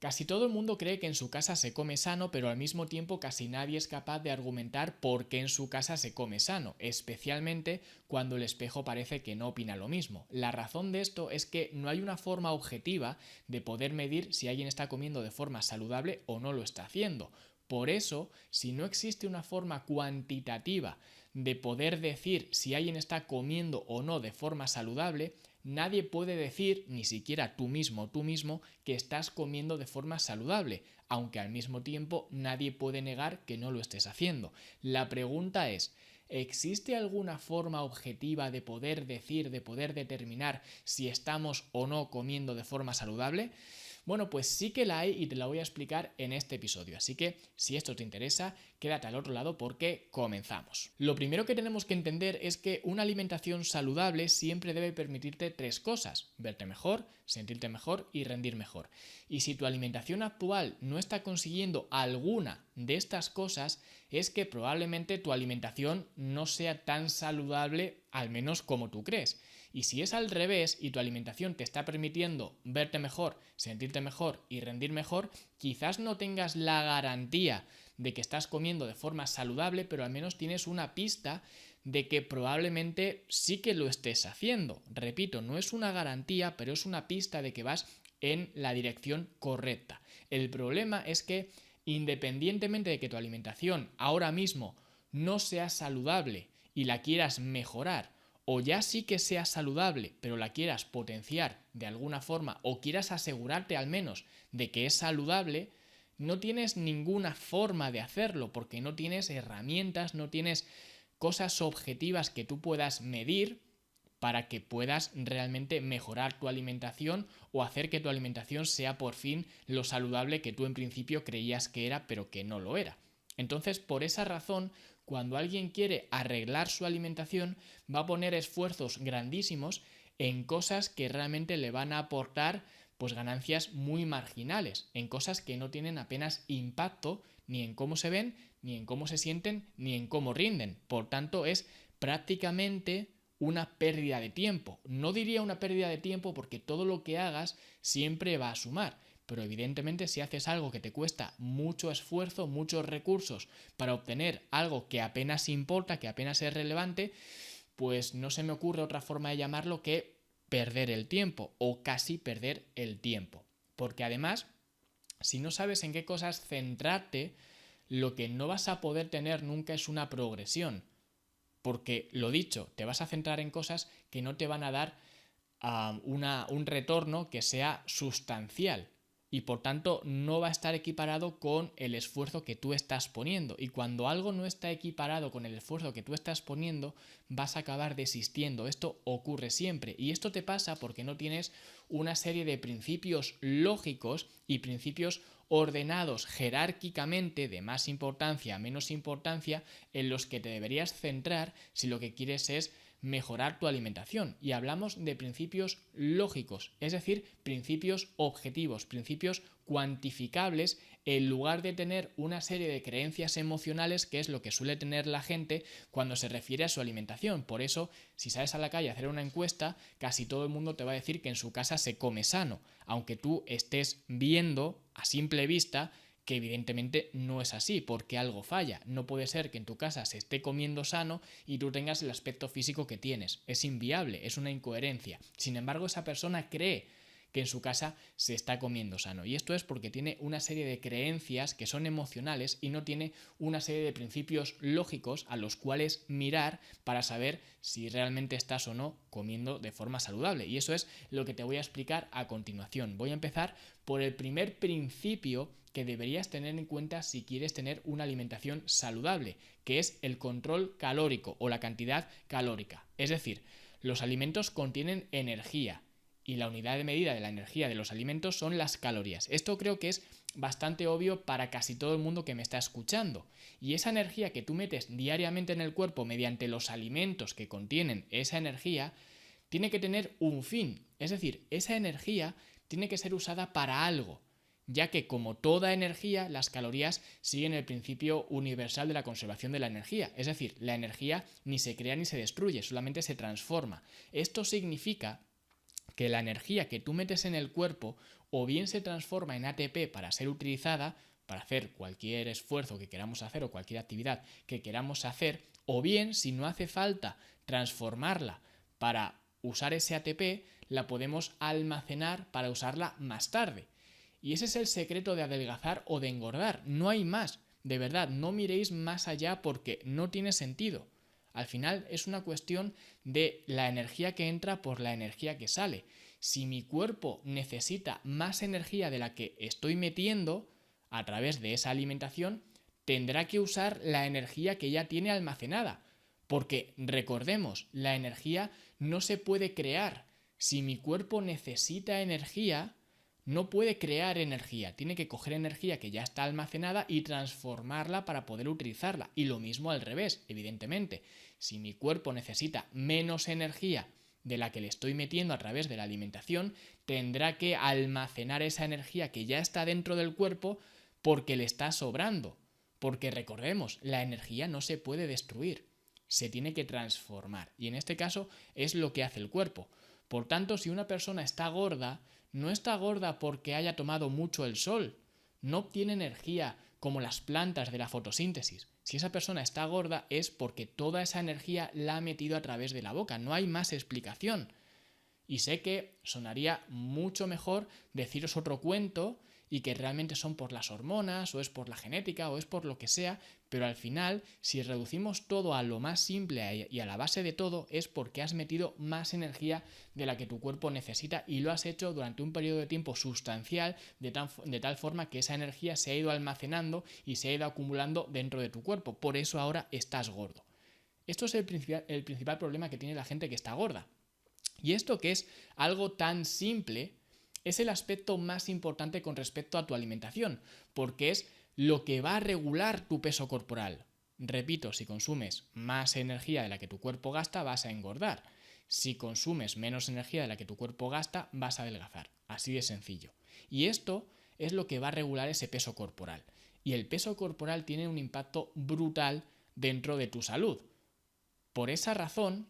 Casi todo el mundo cree que en su casa se come sano, pero al mismo tiempo casi nadie es capaz de argumentar por qué en su casa se come sano, especialmente cuando el espejo parece que no opina lo mismo. La razón de esto es que no hay una forma objetiva de poder medir si alguien está comiendo de forma saludable o no lo está haciendo. Por eso, si no existe una forma cuantitativa de poder decir si alguien está comiendo o no de forma saludable, nadie puede decir, ni siquiera tú mismo, que estás comiendo de forma saludable, aunque al mismo tiempo nadie puede negar que no lo estés haciendo. La pregunta es, ¿existe alguna forma objetiva de poder decir, de poder determinar si estamos o no comiendo de forma saludable? Bueno, pues sí que la hay y te la voy a explicar en este episodio, así que si esto te interesa, quédate al otro lado porque comenzamos. Lo primero que tenemos que entender es que una alimentación saludable siempre debe permitirte tres cosas: verte mejor, sentirte mejor y rendir mejor. Y si tu alimentación actual no está consiguiendo alguna de estas cosas, es que probablemente tu alimentación no sea tan saludable, al menos como tú crees. Y si es al revés y tu alimentación te está permitiendo verte mejor, sentirte mejor y rendir mejor, quizás no tengas la garantía de que estás comiendo de forma saludable, pero al menos tienes una pista de que probablemente sí que lo estés haciendo. Repito, no es una garantía, pero es una pista de que vas en la dirección correcta. El problema es que, independientemente de que tu alimentación ahora mismo no sea saludable y la quieras mejorar, o ya sí que sea saludable, pero la quieras potenciar de alguna forma, o quieras asegurarte al menos de que es saludable, no tienes ninguna forma de hacerlo, porque no tienes herramientas, no tienes cosas objetivas que tú puedas medir para que puedas realmente mejorar tu alimentación o hacer que tu alimentación sea por fin lo saludable que tú en principio creías que era, pero que no lo era. Entonces, por esa razón, cuando alguien quiere arreglar su alimentación, va a poner esfuerzos grandísimos en cosas que realmente le van a aportar pues ganancias muy marginales, en cosas que no tienen apenas impacto ni en cómo se ven, ni en cómo se sienten, ni en cómo rinden. Por tanto, es prácticamente una pérdida de tiempo. No diría una pérdida de tiempo porque todo lo que hagas siempre va a sumar, pero evidentemente si haces algo que te cuesta mucho esfuerzo, muchos recursos para obtener algo que apenas importa, que apenas es relevante, pues no se me ocurre otra forma de llamarlo que perder el tiempo o casi perder el tiempo. Porque además, si no sabes en qué cosas centrarte, lo que no vas a poder tener nunca es una progresión. Porque, lo dicho, te vas a centrar en cosas que no te van a dar un retorno que sea sustancial. Y por tanto no va a estar equiparado con el esfuerzo que tú estás poniendo. Y cuando algo no está equiparado con el esfuerzo que tú estás poniendo, vas a acabar desistiendo. Esto ocurre siempre. Y esto te pasa porque no tienes una serie de principios lógicos y principios ordenados jerárquicamente de más importancia a menos importancia en los que te deberías centrar si lo que quieres es mejorar tu alimentación. Y hablamos de principios lógicos, es decir, principios objetivos, principios cuantificables, en lugar de tener una serie de creencias emocionales, que es lo que suele tener la gente cuando se refiere a su alimentación. Por eso, si sales a la calle a hacer una encuesta, casi todo el mundo te va a decir que en su casa se come sano, aunque tú estés viendo a simple vista que evidentemente no es así, porque algo falla. No puede ser que en tu casa se esté comiendo sano y tú tengas el aspecto físico que tienes. Es inviable, es una incoherencia. Sin embargo, esa persona cree que en su casa se está comiendo sano. Y esto es porque tiene una serie de creencias que son emocionales y no tiene una serie de principios lógicos a los cuales mirar para saber si realmente estás o no comiendo de forma saludable. Y eso es lo que te voy a explicar a continuación. Voy a empezar por el primer principio que deberías tener en cuenta si quieres tener una alimentación saludable, que es el control calórico o la cantidad calórica. Es decir, los alimentos contienen energía y la unidad de medida de la energía de los alimentos son las calorías. Esto creo que es bastante obvio para casi todo el mundo que me está escuchando. Y esa energía que tú metes diariamente en el cuerpo mediante los alimentos que contienen esa energía tiene que tener un fin. Es decir, esa energía tiene que ser usada para algo, ya que como toda energía, las calorías siguen el principio universal de la conservación de la energía. Es decir, la energía ni se crea ni se destruye, solamente se transforma. Esto significa que la energía que tú metes en el cuerpo o bien se transforma en ATP para ser utilizada para hacer cualquier esfuerzo que queramos hacer o cualquier actividad que queramos hacer, o bien, si no hace falta transformarla para usar ese ATP, la podemos almacenar para usarla más tarde. Y ese es el secreto de adelgazar o de engordar. No hay más. De verdad, no miréis más allá porque no tiene sentido. Al final es una cuestión de la energía que entra por la energía que sale. Si mi cuerpo necesita más energía de la que estoy metiendo a través de esa alimentación, tendrá que usar la energía que ya tiene almacenada. Porque recordemos, la energía no se puede crear. Si mi cuerpo necesita energía, no puede crear energía, tiene que coger energía que ya está almacenada y transformarla para poder utilizarla. Y lo mismo al revés, evidentemente. Si mi cuerpo necesita menos energía de la que le estoy metiendo a través de la alimentación, tendrá que almacenar esa energía que ya está dentro del cuerpo porque le está sobrando. Porque recordemos, la energía no se puede destruir, se tiene que transformar. Y en este caso es lo que hace el cuerpo. Por tanto, si una persona está gorda, no está gorda porque haya tomado mucho el sol, no obtiene energía como las plantas de la fotosíntesis. Si esa persona está gorda es porque toda esa energía la ha metido a través de la boca, no hay más explicación. Y sé que sonaría mucho mejor deciros otro cuento y que realmente son por las hormonas, o es por la genética, o es por lo que sea, pero al final, si reducimos todo a lo más simple y a la base de todo, es porque has metido más energía de la que tu cuerpo necesita y lo has hecho durante un periodo de tiempo sustancial, de tal forma que esa energía se ha ido almacenando y se ha ido acumulando dentro de tu cuerpo. Por eso ahora estás gordo. Esto es el principal problema que tiene la gente que está gorda. Y esto, que es algo tan simple, es el aspecto más importante con respecto a tu alimentación, porque es lo que va a regular tu peso corporal. Repito, si consumes más energía de la que tu cuerpo gasta, vas a engordar. Si consumes menos energía de la que tu cuerpo gasta, vas a adelgazar. Así de sencillo. Y esto es lo que va a regular ese peso corporal. Y el peso corporal tiene un impacto brutal dentro de tu salud. Por esa razón,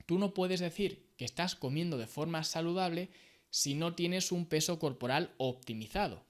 tú no puedes decir que estás comiendo de forma saludable si no tienes un peso corporal optimizado.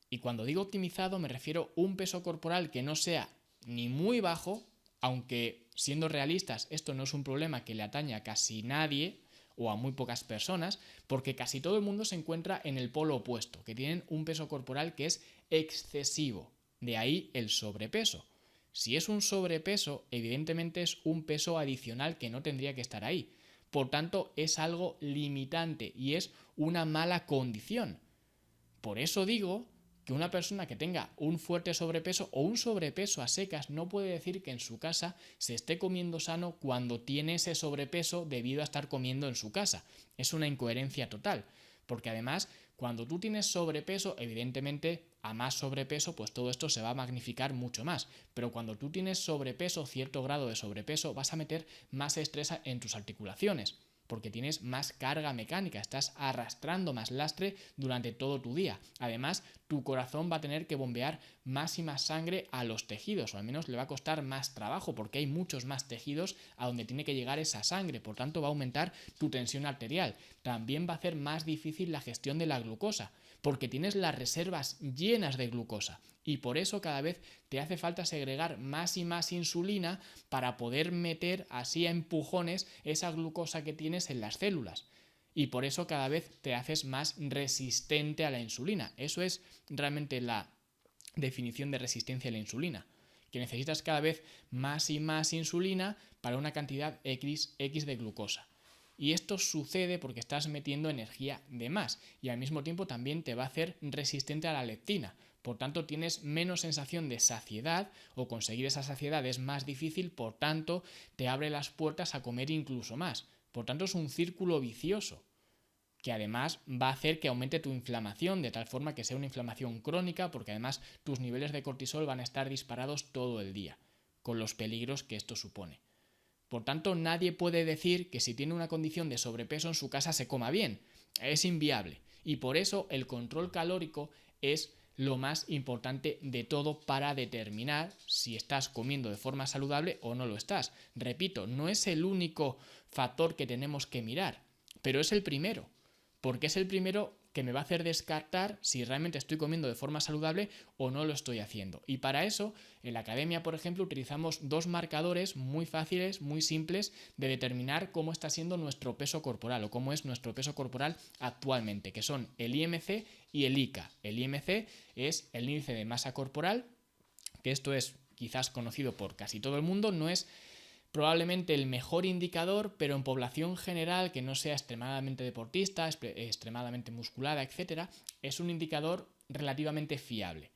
Y cuando digo optimizado me refiero a un peso corporal que no sea ni muy bajo, aunque siendo realistas esto no es un problema que le atañe a casi nadie o a muy pocas personas, porque casi todo el mundo se encuentra en el polo opuesto, que tienen un peso corporal que es excesivo. De ahí el sobrepeso. Si es un sobrepeso, evidentemente es un peso adicional que no tendría que estar ahí. Por tanto, es algo limitante y es una mala condición. Por eso digo que una persona que tenga un fuerte sobrepeso o un sobrepeso a secas no puede decir que en su casa se esté comiendo sano cuando tiene ese sobrepeso debido a estar comiendo en su casa. Es una incoherencia total, porque además cuando tú tienes sobrepeso, evidentemente a más sobrepeso pues todo esto se va a magnificar mucho más, pero cuando tú tienes sobrepeso, cierto grado de sobrepeso, vas a meter más estrés en tus articulaciones, porque tienes más carga mecánica, estás arrastrando más lastre durante todo tu día. Además, tu corazón va a tener que bombear más y más sangre a los tejidos, o al menos le va a costar más trabajo, porque hay muchos más tejidos a donde tiene que llegar esa sangre, por tanto va a aumentar tu tensión arterial. También va a hacer más difícil la gestión de la glucosa, porque tienes las reservas llenas de glucosa y por eso cada vez te hace falta segregar más y más insulina para poder meter así a empujones esa glucosa que tienes en las células. Y por eso cada vez te haces más resistente a la insulina. Eso es realmente la definición de resistencia a la insulina, que necesitas cada vez más y más insulina para una cantidad X de glucosa. Y esto sucede porque estás metiendo energía de más y al mismo tiempo también te va a hacer resistente a la leptina. Por tanto, tienes menos sensación de saciedad o conseguir esa saciedad es más difícil, por tanto, te abre las puertas a comer incluso más. Por tanto, es un círculo vicioso que además va a hacer que aumente tu inflamación de tal forma que sea una inflamación crónica, porque además tus niveles de cortisol van a estar disparados todo el día, con los peligros que esto supone. Por tanto, nadie puede decir que si tiene una condición de sobrepeso en su casa se coma bien. Es inviable. Y por eso el control calórico es lo más importante de todo para determinar si estás comiendo de forma saludable o no lo estás. Repito, no es el único factor que tenemos que mirar, pero es el primero. Porque es el primero que me va a hacer descartar si realmente estoy comiendo de forma saludable o no lo estoy haciendo. Y para eso, en la academia, por ejemplo, utilizamos dos marcadores muy fáciles, muy simples de determinar cómo está siendo nuestro peso corporal o cómo es nuestro peso corporal actualmente, que son el IMC y el ICA. El IMC es el índice de masa corporal, que esto es quizás conocido por casi todo el mundo, no es probablemente el mejor indicador, pero en población general que no sea extremadamente deportista, extremadamente musculada, etc., es un indicador relativamente fiable.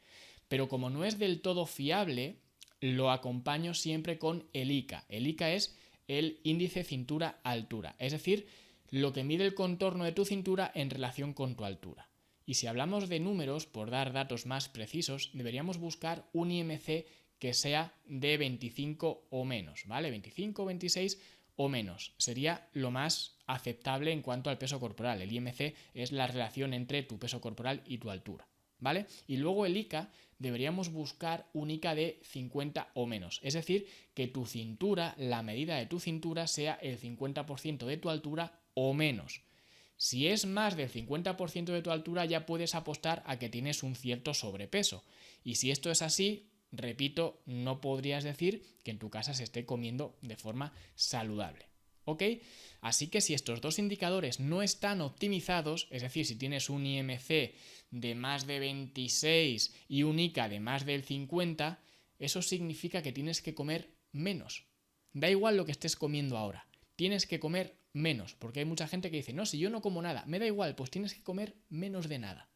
Pero como no es del todo fiable, lo acompaño siempre con el ICA. El ICA es el índice cintura-altura, es decir, lo que mide el contorno de tu cintura en relación con tu altura. Y si hablamos de números, por dar datos más precisos, deberíamos buscar un IMC que sea de 25 o menos, ¿vale? 25, 26 o menos. Sería lo más aceptable en cuanto al peso corporal. El IMC es la relación entre tu peso corporal y tu altura, ¿vale? Y luego el ICA, deberíamos buscar un ICA de 50 o menos. Es decir, que tu cintura, la medida de tu cintura, sea el 50% de tu altura o menos. Si es más del 50% de tu altura, ya puedes apostar a que tienes un cierto sobrepeso. Y si esto es así, repito, no podrías decir que en tu casa se esté comiendo de forma saludable. ¿Ok? Así que si estos dos indicadores no están optimizados, es decir, si tienes un IMC de más de 26 y un ICA de más del 50, eso significa que tienes que comer menos. Da igual lo que estés comiendo ahora, tienes que comer menos, porque hay mucha gente que dice, no, si yo no como nada, me da igual, pues tienes que comer menos de nada.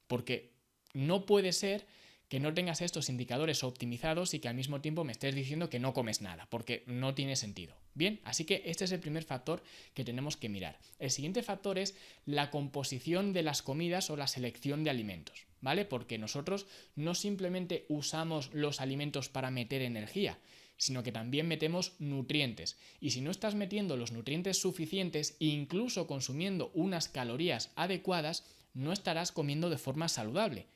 Porque no puede ser que no tengas estos indicadores optimizados y que al mismo tiempo me estés diciendo que no comes nada, porque no tiene sentido. Bien, así que este es el primer factor que tenemos que mirar. El siguiente factor es la composición de las comidas o la selección de alimentos, ¿vale? Porque nosotros no simplemente usamos los alimentos para meter energía, sino que también metemos nutrientes. Y si no estás metiendo los nutrientes suficientes, incluso consumiendo unas calorías adecuadas, no estarás comiendo de forma saludable.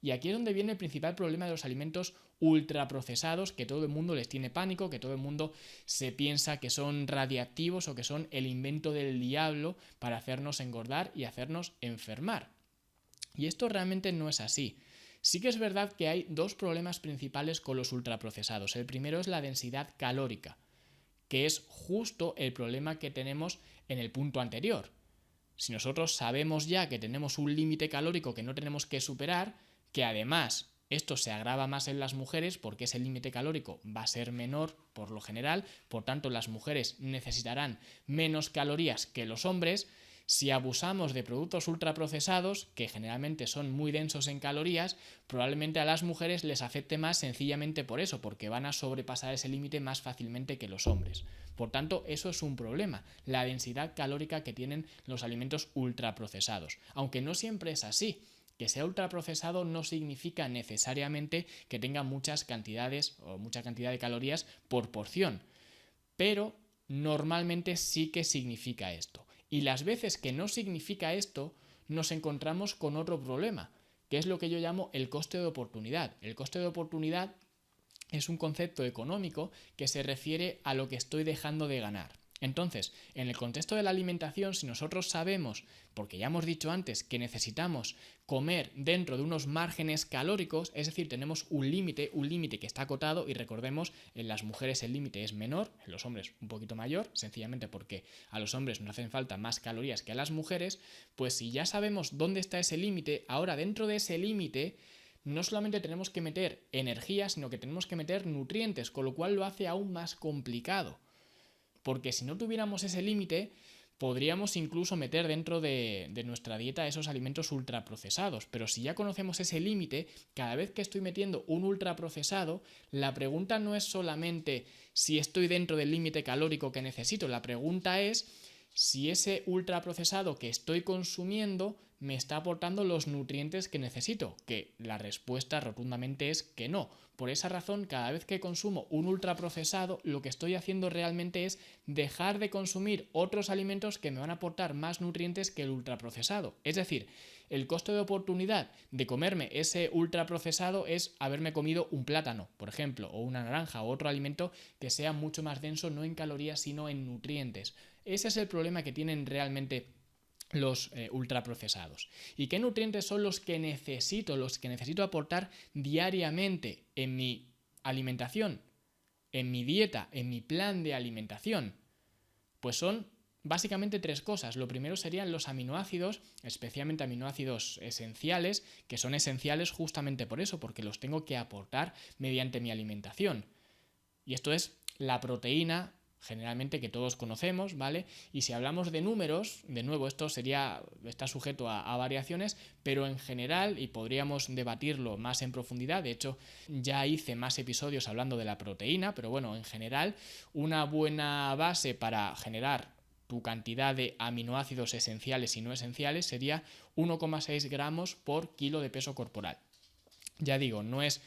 Y aquí es donde viene el principal problema de los alimentos ultraprocesados, que todo el mundo les tiene pánico, que todo el mundo se piensa que son radiactivos o que son el invento del diablo para hacernos engordar y hacernos enfermar. Y esto realmente no es así. Sí que es verdad que hay dos problemas principales con los ultraprocesados. El primero es la densidad calórica, que es justo el problema que tenemos en el punto anterior. Si nosotros sabemos ya que tenemos un límite calórico que no tenemos que superar, que además esto se agrava más en las mujeres porque ese límite calórico va a ser menor por lo general, por tanto las mujeres necesitarán menos calorías que los hombres. Si abusamos de productos ultraprocesados, que generalmente son muy densos en calorías, probablemente a las mujeres les afecte más sencillamente por eso, porque van a sobrepasar ese límite más fácilmente que los hombres. Por tanto, eso es un problema, la densidad calórica que tienen los alimentos ultraprocesados. Aunque no siempre es así. Que sea ultraprocesado no significa necesariamente que tenga muchas cantidades o mucha cantidad de calorías por porción, pero normalmente sí que significa esto. Y las veces que no significa esto, nos encontramos con otro problema, que es lo que yo llamo el coste de oportunidad. El coste de oportunidad es un concepto económico que se refiere a lo que estoy dejando de ganar. Entonces, en el contexto de la alimentación, si nosotros sabemos, porque ya hemos dicho antes, que necesitamos comer dentro de unos márgenes calóricos, es decir, tenemos un límite que está acotado, y recordemos, en las mujeres el límite es menor, en los hombres un poquito mayor, sencillamente porque a los hombres nos hacen falta más calorías que a las mujeres, pues si ya sabemos dónde está ese límite, ahora dentro de ese límite no solamente tenemos que meter energía, sino que tenemos que meter nutrientes, con lo cual lo hace aún más complicado. Porque si no tuviéramos ese límite, podríamos incluso meter dentro de nuestra dieta esos alimentos ultraprocesados. Pero si ya conocemos ese límite, cada vez que estoy metiendo un ultraprocesado, la pregunta no es solamente si estoy dentro del límite calórico que necesito. La pregunta es si ese ultraprocesado que estoy consumiendo me está aportando los nutrientes que necesito, que la respuesta rotundamente es que no. Por esa razón, cada vez que consumo un ultraprocesado, lo que estoy haciendo realmente es dejar de consumir otros alimentos que me van a aportar más nutrientes que el ultraprocesado. Es decir, el coste de oportunidad de comerme ese ultraprocesado es haberme comido un plátano, por ejemplo, o una naranja, o otro alimento que sea mucho más denso, no en calorías, sino en nutrientes. Ese es el problema que tienen realmente los ultraprocesados. ¿Y qué nutrientes son los que necesito aportar diariamente en mi alimentación, en mi dieta, en mi plan de alimentación? Pues son básicamente tres cosas. Lo primero serían los aminoácidos, especialmente aminoácidos esenciales, que son esenciales justamente por eso, porque los tengo que aportar mediante mi alimentación. Y esto es la proteína, generalmente, que todos conocemos, ¿vale? Y si hablamos de números, de nuevo, esto está sujeto a variaciones, pero en general, y podríamos debatirlo más en profundidad, de hecho ya hice más episodios hablando de la proteína, pero bueno, en general, una buena base para generar tu cantidad de aminoácidos esenciales y no esenciales sería 1,6 gramos por kilo de peso corporal. Ya digo, no es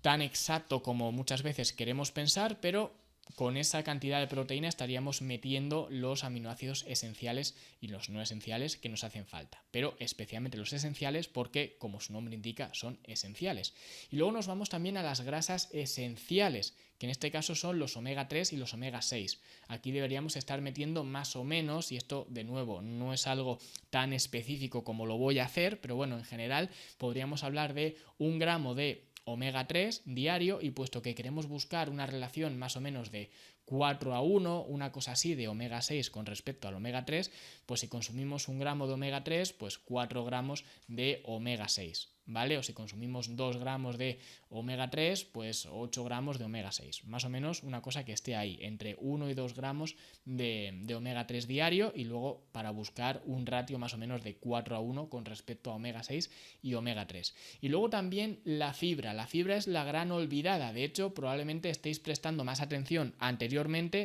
tan exacto como muchas veces queremos pensar, pero con esa cantidad de proteína estaríamos metiendo los aminoácidos esenciales y los no esenciales que nos hacen falta, pero especialmente los esenciales porque, como su nombre indica, son esenciales. Y luego nos vamos también a las grasas esenciales, que en este caso son los omega 3 y los omega 6. Aquí deberíamos estar metiendo más o menos, y esto de nuevo no es algo tan específico como lo voy a hacer, pero bueno, en general podríamos hablar de 1 gramo de omega 3 diario, y puesto que queremos buscar una relación más o menos de 4:1, una cosa así, de omega 6 con respecto al omega 3, pues si consumimos 1 gramo de omega 3, pues 4 gramos de omega 6, ¿vale? O si consumimos 2 gramos de omega 3, pues 8 gramos de omega 6. Más o menos una cosa que esté ahí, entre 1 y 2 gramos de omega 3 diario, y luego para buscar un ratio más o menos de 4:1 con respecto a omega 6 y omega 3. Y luego también la fibra. La fibra es la gran olvidada. De hecho, probablemente estéis prestando más atención anteriormente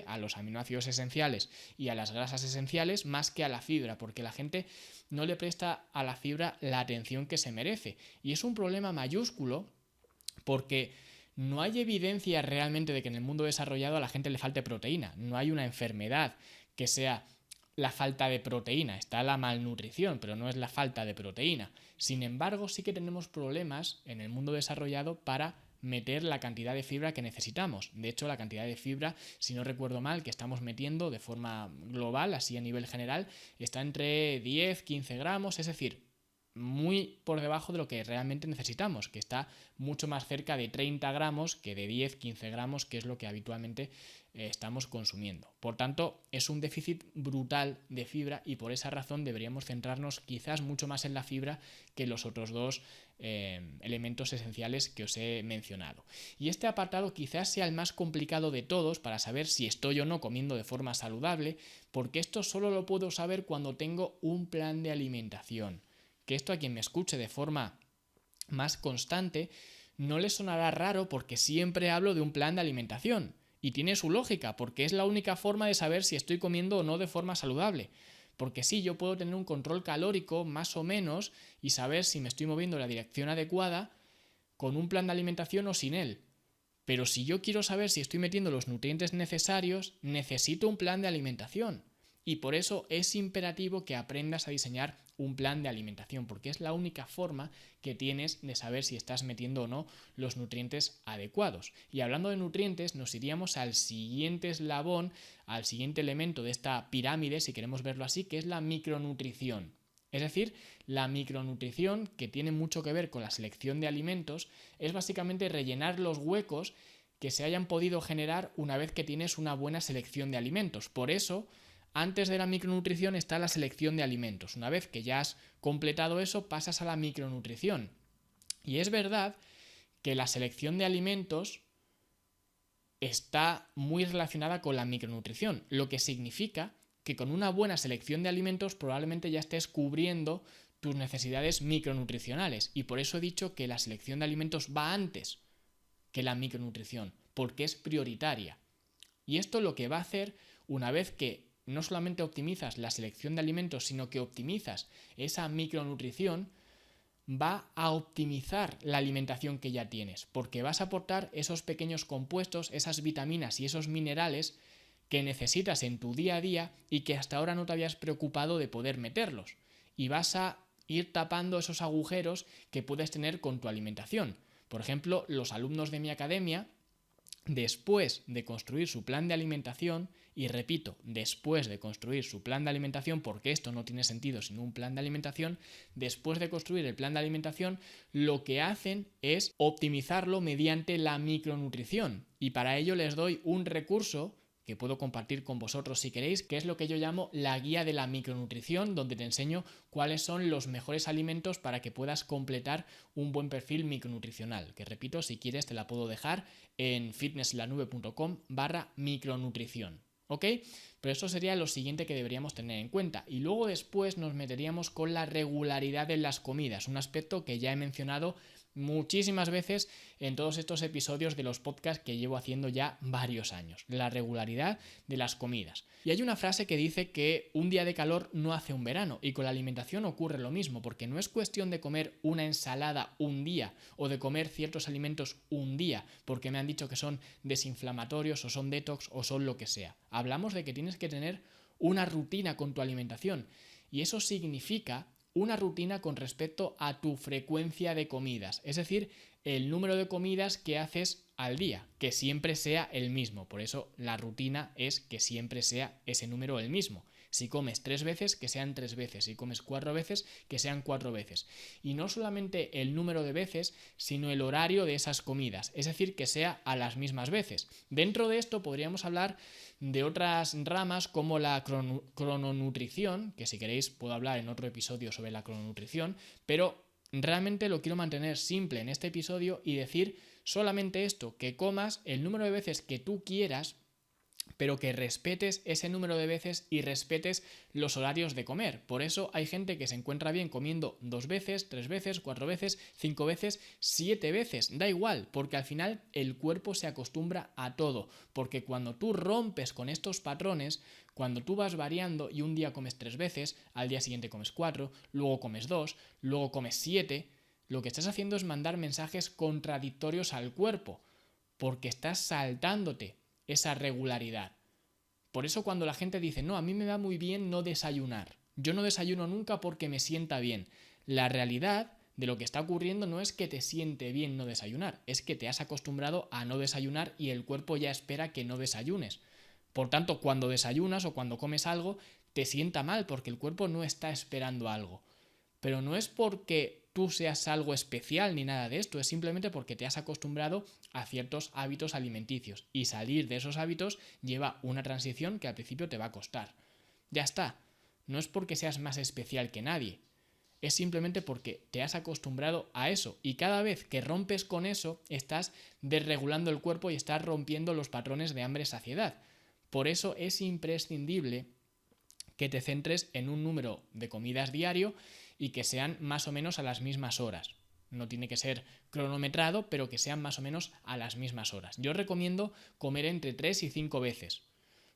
a los aminoácidos esenciales y a las grasas esenciales más que a la fibra, porque la gente no le presta a la fibra la atención que se merece. Y es un problema mayúsculo porque no hay evidencia realmente de que en el mundo desarrollado a la gente le falte proteína. No hay una enfermedad que sea la falta de proteína. Está la malnutrición, pero no es la falta de proteína. Sin embargo, sí que tenemos problemas en el mundo desarrollado para meter la cantidad de fibra que necesitamos. De hecho, la cantidad de fibra, si no recuerdo mal, que estamos metiendo de forma global, así a nivel general, está entre 10-15 gramos, es decir, muy por debajo de lo que realmente necesitamos, que está mucho más cerca de 30 gramos que de 10-15 gramos, que es lo que habitualmente estamos consumiendo. Por tanto, es un déficit brutal de fibra, y por esa razón deberíamos centrarnos quizás mucho más en la fibra que los otros dos elementos esenciales que os he mencionado. Y este apartado quizás sea el más complicado de todos para saber si estoy o no comiendo de forma saludable, porque esto solo lo puedo saber cuando tengo un plan de alimentación. Que esto a quien me escuche de forma más constante no le sonará raro, porque siempre hablo de un plan de alimentación. Y tiene su lógica, porque es la única forma de saber si estoy comiendo o no de forma saludable. Porque sí, yo puedo tener un control calórico más o menos y saber si me estoy moviendo en la dirección adecuada con un plan de alimentación o sin él. Pero si yo quiero saber si estoy metiendo los nutrientes necesarios, necesito un plan de alimentación. Y por eso es imperativo que aprendas a diseñar un plan de alimentación, porque es la única forma que tienes de saber si estás metiendo o no los nutrientes adecuados. Y hablando de nutrientes, nos iríamos al siguiente eslabón, al siguiente elemento de esta pirámide, si queremos verlo así, que es la micronutrición. Es decir, la micronutrición, que tiene mucho que ver con la selección de alimentos, es básicamente rellenar los huecos que se hayan podido generar una vez que tienes una buena selección de alimentos. Por eso, antes de la micronutrición está la selección de alimentos. Una vez que ya has completado eso, pasas a la micronutrición. Y es verdad que la selección de alimentos está muy relacionada con la micronutrición, lo que significa que con una buena selección de alimentos probablemente ya estés cubriendo tus necesidades micronutricionales. Y por eso he dicho que la selección de alimentos va antes que la micronutrición, porque es prioritaria. Y esto lo que va a hacer, una vez que no solamente optimizas la selección de alimentos, sino que optimizas esa micronutrición, va a optimizar la alimentación que ya tienes, porque vas a aportar esos pequeños compuestos, esas vitaminas y esos minerales que necesitas en tu día a día y que hasta ahora no te habías preocupado de poder meterlos. Y vas a ir tapando esos agujeros que puedes tener con tu alimentación. Por ejemplo, los alumnos de mi academia después de construir su plan de alimentación, y repito, después de construir su plan de alimentación, porque esto no tiene sentido sin un plan de alimentación, después de construir el plan de alimentación, lo que hacen es optimizarlo mediante la micronutrición. Y para ello les doy un recurso que puedo compartir con vosotros si queréis, que es lo que yo llamo la guía de la micronutrición, donde te enseño cuáles son los mejores alimentos para que puedas completar un buen perfil micronutricional, que repito, si quieres te la puedo dejar en fitnesslanube.com/micronutrición. ¿Ok? Pero eso sería lo siguiente que deberíamos tener en cuenta. Y luego después nos meteríamos con la regularidad en las comidas, un aspecto que ya he mencionado muchísimas veces en todos estos episodios de los podcasts que llevo haciendo ya varios años. La regularidad de las comidas. Y hay una frase que dice que un día de calor no hace un verano, y con la alimentación ocurre lo mismo, porque no es cuestión de comer una ensalada un día o de comer ciertos alimentos un día, porque me han dicho que son desinflamatorios o son detox o son lo que sea. Hablamos de que tienes que tener una rutina con tu alimentación, y eso significa una rutina con respecto a tu frecuencia de comidas, es decir, el número de comidas que haces al día, que siempre sea el mismo. Por eso la rutina es que siempre sea ese número el mismo. Si comes 3 veces, que sean 3 veces. Si comes 4 veces, que sean 4 veces. Y no solamente el número de veces, sino el horario de esas comidas. Es decir, que sea a las mismas veces. Dentro de esto podríamos hablar de otras ramas como la crononutrición, que si queréis puedo hablar en otro episodio sobre la crononutrición, pero realmente lo quiero mantener simple en este episodio y decir solamente esto, que comas el número de veces que tú quieras, pero que respetes ese número de veces y respetes los horarios de comer. Por eso hay gente que se encuentra bien comiendo 2 veces, 3 veces, 4 veces, 5 veces, 7 veces. Da igual, porque al final el cuerpo se acostumbra a todo. Porque cuando tú rompes con estos patrones, cuando tú vas variando y un día comes 3 veces, al día siguiente comes 4, luego comes 2, luego comes 7, lo que estás haciendo es mandar mensajes contradictorios al cuerpo, porque estás saltándote esa regularidad. Por eso cuando la gente dice, no, a mí me va muy bien no desayunar. Yo no desayuno nunca porque me sienta bien. La realidad de lo que está ocurriendo no es que te siente bien no desayunar, es que te has acostumbrado a no desayunar y el cuerpo ya espera que no desayunes. Por tanto, cuando desayunas o cuando comes algo, te sienta mal porque el cuerpo no está esperando algo. Pero no es porque tú seas algo especial ni nada de esto, es simplemente porque te has acostumbrado a ciertos hábitos alimenticios y salir de esos hábitos lleva una transición que al principio te va a costar. Ya está, no es porque seas más especial que nadie, es simplemente porque te has acostumbrado a eso y cada vez que rompes con eso estás desregulando el cuerpo y estás rompiendo los patrones de hambre-saciedad. Por eso es imprescindible que te centres en un número de comidas diario y que sean más o menos a las mismas horas. No tiene que ser cronometrado, pero que sean más o menos a las mismas horas. Yo recomiendo comer entre 3 y 5 veces.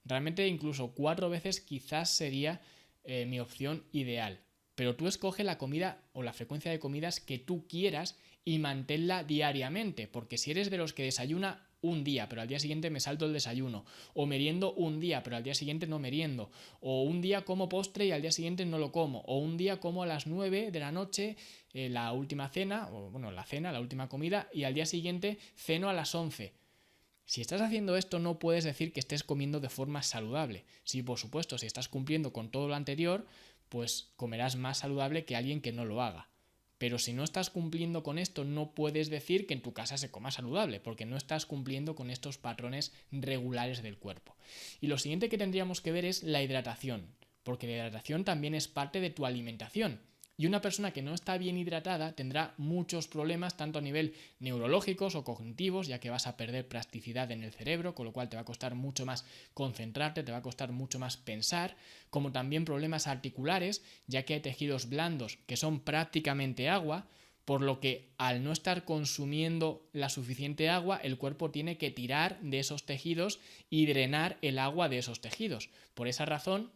Realmente incluso 4 veces quizás sería mi opción ideal. Pero tú escoge la comida o la frecuencia de comidas que tú quieras y manténla diariamente, porque si eres de los que desayuna un día, pero al día siguiente me salto el desayuno, o meriendo un día, pero al día siguiente no meriendo, o un día como postre y al día siguiente no lo como, o un día como a las 9 de la noche la última cena, o bueno, la cena, la última comida, y al día siguiente ceno a las 11. Si estás haciendo esto no puedes decir que estés comiendo de forma saludable. Sí, por supuesto, si estás cumpliendo con todo lo anterior, pues comerás más saludable que alguien que no lo haga. Pero si no estás cumpliendo con esto, no puedes decir que en tu casa se coma saludable, porque no estás cumpliendo con estos patrones regulares del cuerpo. Y lo siguiente que tendríamos que ver es la hidratación, porque la hidratación también es parte de tu alimentación. Y una persona que no está bien hidratada tendrá muchos problemas tanto a nivel neurológicos o cognitivos, ya que vas a perder plasticidad en el cerebro, con lo cual te va a costar mucho más concentrarte, te va a costar mucho más pensar, como también problemas articulares, ya que hay tejidos blandos que son prácticamente agua, por lo que al no estar consumiendo la suficiente agua, el cuerpo tiene que tirar de esos tejidos y drenar el agua de esos tejidos. Por esa razón,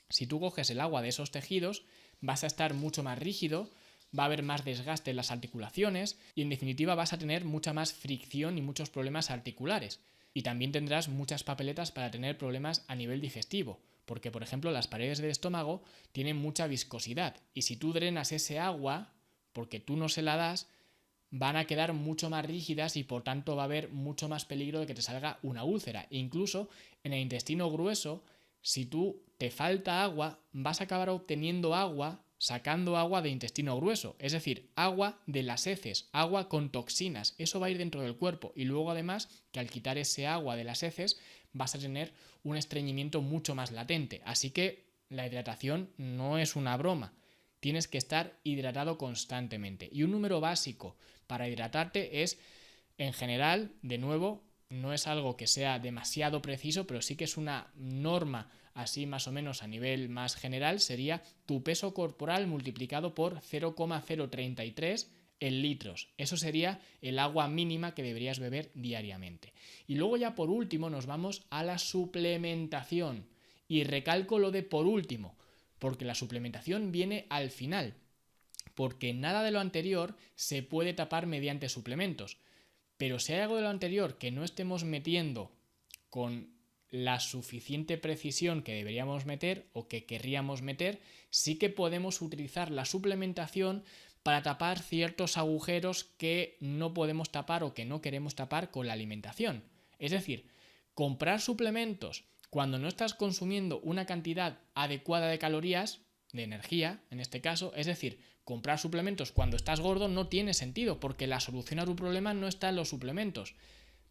si tú coges el agua de esos tejidos, vas a estar mucho más rígido, va a haber más desgaste en las articulaciones y en definitiva vas a tener mucha más fricción y muchos problemas articulares. Y también tendrás muchas papeletas para tener problemas a nivel digestivo, porque por ejemplo las paredes del estómago tienen mucha viscosidad y si tú drenas ese agua, porque tú no se la das, van a quedar mucho más rígidas y por tanto va a haber mucho más peligro de que te salga una úlcera. Incluso en el intestino grueso, si tú te falta agua, vas a acabar obteniendo agua, sacando agua de intestino grueso, es decir, agua de las heces, agua con toxinas. Eso va a ir dentro del cuerpo y luego además que al quitar ese agua de las heces vas a tener un estreñimiento mucho más latente. Así que la hidratación no es una broma. Tienes que estar hidratado constantemente. Y un número básico para hidratarte es, en general, de nuevo, no es algo que sea demasiado preciso, pero sí que es una norma así más o menos a nivel más general, sería tu peso corporal multiplicado por 0,033 en litros. Eso sería el agua mínima que deberías beber diariamente. Y luego ya por último nos vamos a la suplementación. Y recalco lo de por último, porque la suplementación viene al final, porque nada de lo anterior se puede tapar mediante suplementos. Pero si hay algo de lo anterior que no estemos metiendo con la suficiente precisión que deberíamos meter o que querríamos meter, sí que podemos utilizar la suplementación para tapar ciertos agujeros que no podemos tapar o que no queremos tapar con la alimentación. Es decir, comprar suplementos cuando no estás consumiendo una cantidad adecuada de calorías, de energía en este caso, es decir, comprar suplementos cuando estás gordo no tiene sentido porque la solución a tu problema no está en los suplementos.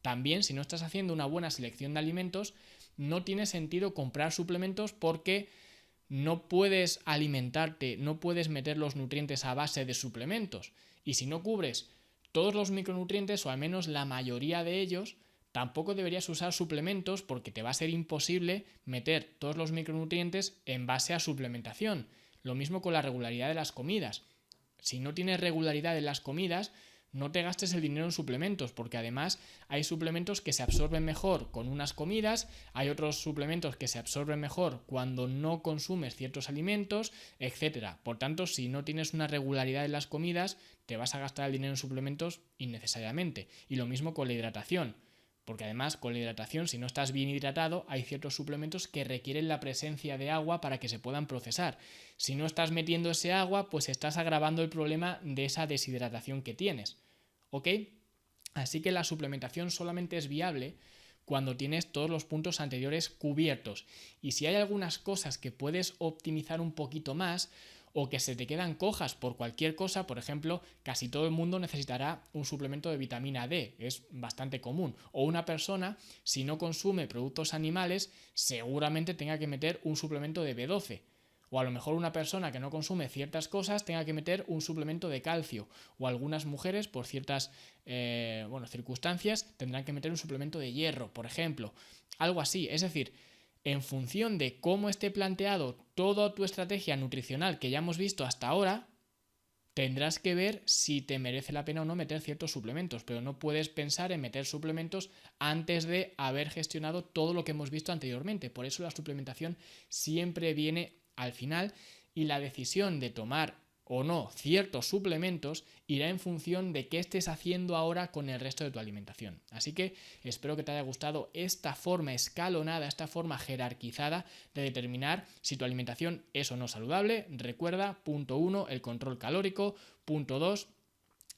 También, si no estás haciendo una buena selección de alimentos, no tiene sentido comprar suplementos porque no puedes alimentarte, no puedes meter los nutrientes a base de suplementos. Y si no cubres todos los micronutrientes, o al menos la mayoría de ellos, tampoco deberías usar suplementos porque te va a ser imposible meter todos los micronutrientes en base a suplementación. Lo mismo con la regularidad de las comidas. Si no tienes regularidad en las comidas, no te gastes el dinero en suplementos, porque además hay suplementos que se absorben mejor con unas comidas, hay otros suplementos que se absorben mejor cuando no consumes ciertos alimentos, etc. Por tanto, si no tienes una regularidad en las comidas, te vas a gastar el dinero en suplementos innecesariamente. Y lo mismo con la hidratación. Porque además con la hidratación, si no estás bien hidratado, hay ciertos suplementos que requieren la presencia de agua para que se puedan procesar. Si no estás metiendo ese agua, pues estás agravando el problema de esa deshidratación que tienes. ¿Ok? Así que la suplementación solamente es viable cuando tienes todos los puntos anteriores cubiertos. Y si hay algunas cosas que puedes optimizar un poquito más, o que se te quedan cojas por cualquier cosa, por ejemplo, casi todo el mundo necesitará un suplemento de vitamina D, es bastante común. O una persona, si no consume productos animales, seguramente tenga que meter un suplemento de B12. O a lo mejor una persona que no consume ciertas cosas tenga que meter un suplemento de calcio. O algunas mujeres, por ciertas circunstancias, tendrán que meter un suplemento de hierro, por ejemplo. Algo así, es decir, en función de cómo esté planteado toda tu estrategia nutricional que ya hemos visto hasta ahora, tendrás que ver si te merece la pena o no meter ciertos suplementos, pero no puedes pensar en meter suplementos antes de haber gestionado todo lo que hemos visto anteriormente. Por eso la suplementación siempre viene al final y la decisión de tomar o no ciertos suplementos irá en función de qué estés haciendo ahora con el resto de tu alimentación. Así que espero que te haya gustado esta forma escalonada, esta forma jerarquizada de determinar si tu alimentación es o no saludable. Recuerda, punto 1, el control calórico, punto 2,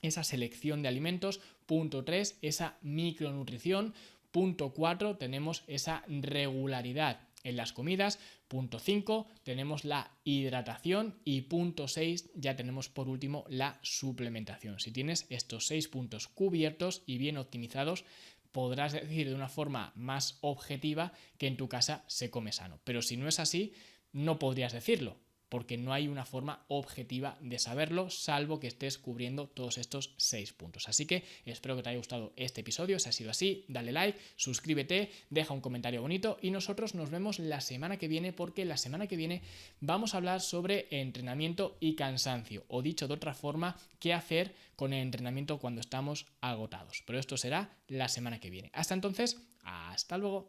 esa selección de alimentos, punto 3, esa micronutrición, punto 4, tenemos esa regularidad en las comidas, punto 5 tenemos la hidratación y punto 6 ya tenemos por último la suplementación. Si tienes estos 6 puntos cubiertos y bien optimizados, podrás decir de una forma más objetiva que en tu casa se come sano. Pero si no es así, no podrías decirlo, porque no hay una forma objetiva de saberlo, salvo que estés cubriendo todos estos 6 puntos. Así que espero que te haya gustado este episodio. Si ha sido así, dale like, suscríbete, deja un comentario bonito y nosotros nos vemos la semana que viene, porque la semana que viene vamos a hablar sobre entrenamiento y cansancio, o dicho de otra forma, qué hacer con el entrenamiento cuando estamos agotados. Pero esto será la semana que viene. Hasta entonces, hasta luego.